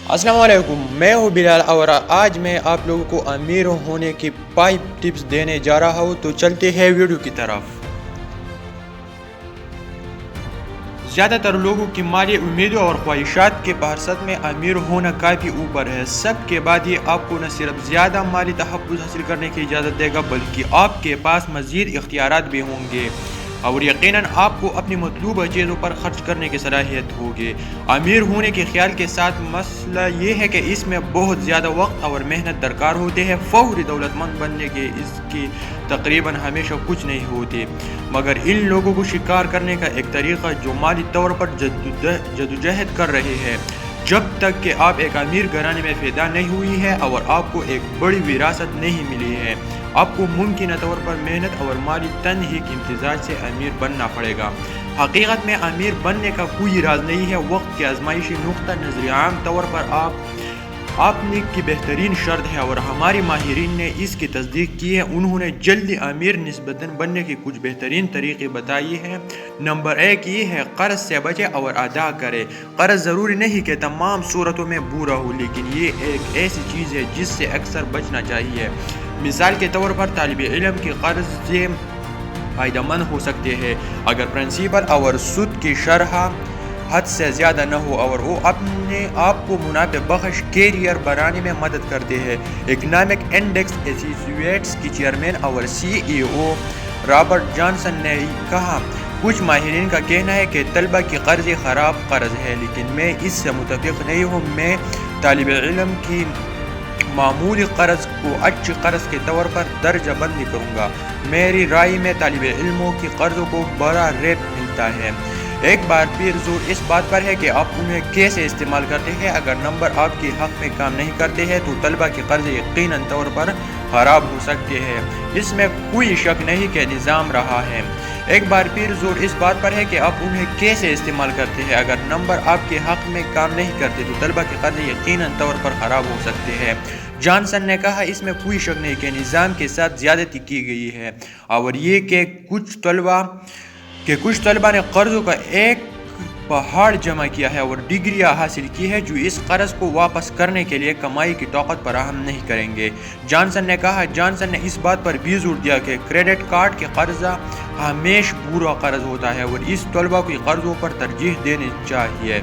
السلام علیکم، میں ہوں بلال اور آج میں آپ لوگوں کو امیر ہونے کی 5 ٹپس دینے جا رہا ہوں۔ تو چلتے ہیں ویڈیو کی طرف۔ زیادہ تر لوگوں کی مالی امیدوں اور خواہشات کے فہرست میں امیر ہونا کافی اوپر ہے۔ سب کے بعد یہ آپ کو نہ صرف زیادہ مالی تحفظ حاصل کرنے کی اجازت دے گا بلکہ آپ کے پاس مزید اختیارات بھی ہوں گے اور یقیناً آپ کو اپنی مطلوبہ چیزوں پر خرچ کرنے کی صلاحیت ہوگی۔ امیر ہونے کے خیال کے ساتھ مسئلہ یہ ہے کہ اس میں بہت زیادہ وقت اور محنت درکار ہوتے ہیں۔ فوری دولت مند بننے کے اس کی تقریباً ہمیشہ کچھ نہیں ہوتی، مگر ان لوگوں کو شکار کرنے کا ایک طریقہ جو مالی طور پر جدوجہد کر رہے ہیں جب تک کہ آپ ایک امیر گھرانے میں پیدا نہیں ہوئی ہے اور آپ کو ایک بڑی وراثت نہیں ملی ہے۔ آپ کو ممکنہ طور پر محنت اور مالی تنہی کے امتزاج سے امیر بننا پڑے گا۔ حقیقت میں امیر بننے کا کوئی راز نہیں ہے، وقت کے آزمائشی نقطہ نظر عام طور پر آپ نے کی بہترین شرط ہے اور ہمارے ماہرین نے اس کی تصدیق کی ہے۔ انہوں نے جلدی امیر نسبتاً بننے کی کچھ بہترین طریقے بتائی ہیں۔ نمبر 1 یہ ہے قرض سے بچے اور ادا کرے۔ قرض ضروری نہیں کہ تمام صورتوں میں برا ہو، لیکن یہ ایک ایسی چیز ہے جس سے اکثر بچنا چاہیے۔ مثال کے طور پر طالب علم کے قرض سے فائدہ مند ہو سکتے ہیں اگر پرنسپل اور سود کی شرح حد سے زیادہ نہ ہو اور وہ اپنے آپ کو منافع بخش کیریئر بنانے میں مدد کرتے ہیں۔ اکنامک انڈیکس ایسوسیٹس کی چیئرمین اور CEO رابرٹ جانسن نے کہا، کچھ ماہرین کا کہنا ہے کہ طلبہ کی قرض خراب قرض ہے، لیکن میں اس سے متفق نہیں ہوں۔ میں طالب علم کی معمولی قرض کو اچھے قرض کے طور پر درجہ بندی کروں گا۔ میری رائے میں طالب علموں کی قرضوں کو بڑا ریٹ ملتا ہے۔ ایک بار پھر زور اس بات پر ہے کہ آپ انہیں کیسے استعمال کرتے ہیں۔ اگر نمبر آپ کے حق میں کام نہیں کرتے ہیں تو طلبہ کے قرض یقیناً طور پر خراب ہو سکتے ہیں، اس میں کوئی شک نہیں کہ نظام رہا ہے۔ ایک بار پھر زور اس بات پر ہے کہ آپ انہیں کیسے استعمال کرتے ہیں۔ اگر نمبر آپ کے حق میں کام نہیں کرتے تو طلبہ کے قرض یقیناً طور پر خراب ہو سکتے ہیں۔ جانسن نے کہا، اس میں کوئی شک نہیں کہ نظام کے ساتھ زیادتی کی گئی ہے اور یہ کہ کچھ طلبہ نے قرضوں کا ایک پہاڑ جمع کیا ہے اور ڈگریاں حاصل کی ہے جو اس قرض کو واپس کرنے کے لیے کمائی کی طاقت فراہم نہیں کریں گے۔ جانسن نے اس بات پر بھی زور دیا کہ کریڈٹ کارڈ کے قرضہ ہمیشہ برا قرض ہوتا ہے اور اس طلبہ کو قرضوں پر ترجیح دینی چاہیے۔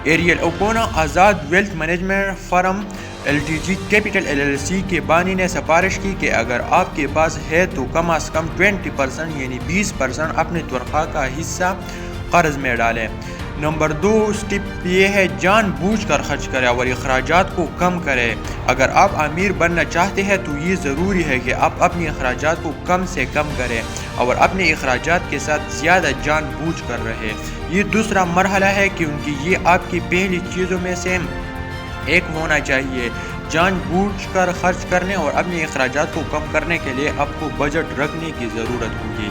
ایریل اوکونا، آزاد ویلتھ مینجمنٹ فرم LTG کیپٹل LLC کے بانی نے سفارش کی کہ اگر آپ کے پاس ہے تو کم از کم 20% یعنی 20% اپنی تنخواہ کا حصہ قرض میں ڈالیں۔ نمبر 2 سٹیپ یہ ہے جان بوجھ کر خرچ کریں اور اخراجات کو کم کریں۔ اگر آپ امیر بننا چاہتے ہیں تو یہ ضروری ہے کہ آپ اپنی اخراجات کو کم سے کم کریں اور اپنے اخراجات کے ساتھ زیادہ جان بوجھ کر رہیں۔ یہ دوسرا مرحلہ ہے کیونکہ یہ آپ کی پہلی چیزوں میں سے ایک ہونا چاہیے۔ جان بوجھ کر خرچ کرنے اور اپنے اخراجات کو کم کرنے کے لیے آپ کو بجٹ رکھنے کی ضرورت ہوگی۔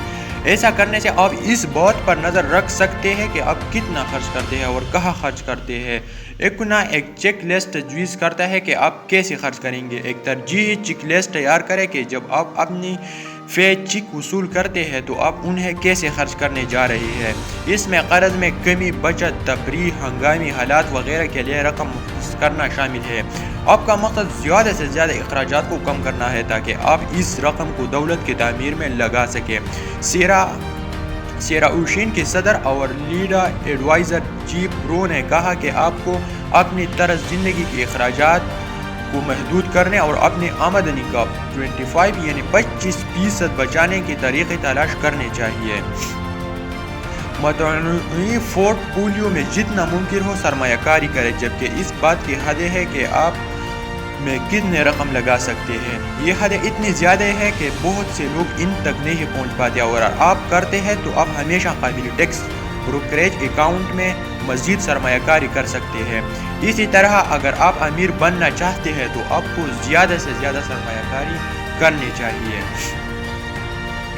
ایسا کرنے سے آپ اس بات پر نظر رکھ سکتے ہیں کہ آپ کتنا خرچ کرتے ہیں اور کہاں خرچ کرتے ہیں۔ ایکونا ایک چیک لسٹ تجویز کرتا ہے کہ آپ کیسے خرچ کریں گے۔ ایک ترجیحی چیک لسٹ تیار کریں کہ جب آپ اپنی فی چیک وصول کرتے ہیں تو آپ انہیں کیسے خرچ کرنے جا رہے ہیں۔ اس میں قرض میں کمی، بچت، تفریح، ہنگامی حالات وغیرہ کے لیے رقم محفوظ کرنا شامل ہے۔ آپ کا مقصد زیادہ سے زیادہ اخراجات کو کم کرنا ہے تاکہ آپ اس رقم کو دولت کی تعمیر میں لگا سکیں۔ سیرا اوشین کے صدر اور لیڈ ایڈوائزر چیف برو نے کہا کہ آپ کو اپنی طرز زندگی کے اخراجات کو محدود کرنے اور اپنی آمدنی کا 25% بچانے کے طریقے تلاش کرنے چاہیے۔ متنوع پورٹ فولیو میں جتنا ممکن ہو سرمایہ کاری کریں، جبکہ اس بات کی حد ہے کہ آپ میں کتنے رقم لگا سکتے ہیں۔ یہ حد اتنی زیادہ ہے کہ بہت سے لوگ ان تک نہیں پہنچ پاتے اور آپ کرتے ہیں تو آپ ہمیشہ قابل ٹیکس بروکریج اکاؤنٹ میں مزید سرمایہ کاری کر سکتے ہیں۔ اسی طرح اگر آپ امیر بننا چاہتے ہیں تو آپ کو زیادہ سے زیادہ سرمایہ کاری کرنی چاہیے۔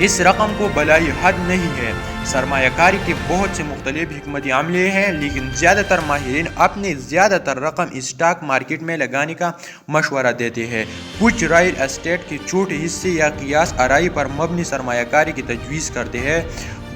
اس رقم کو بلائی حد نہیں ہے۔ سرمایہ کاری کے بہت سے مختلف حکمت عملی ہیں، لیکن زیادہ تر ماہرین اپنی زیادہ تر رقم اسٹاک مارکیٹ میں لگانے کا مشورہ دیتے ہیں۔ کچھ ریئل اسٹیٹ کے چھوٹے حصے یا قیاس آرائی پر مبنی سرمایہ کاری کی تجویز کرتے ہیں۔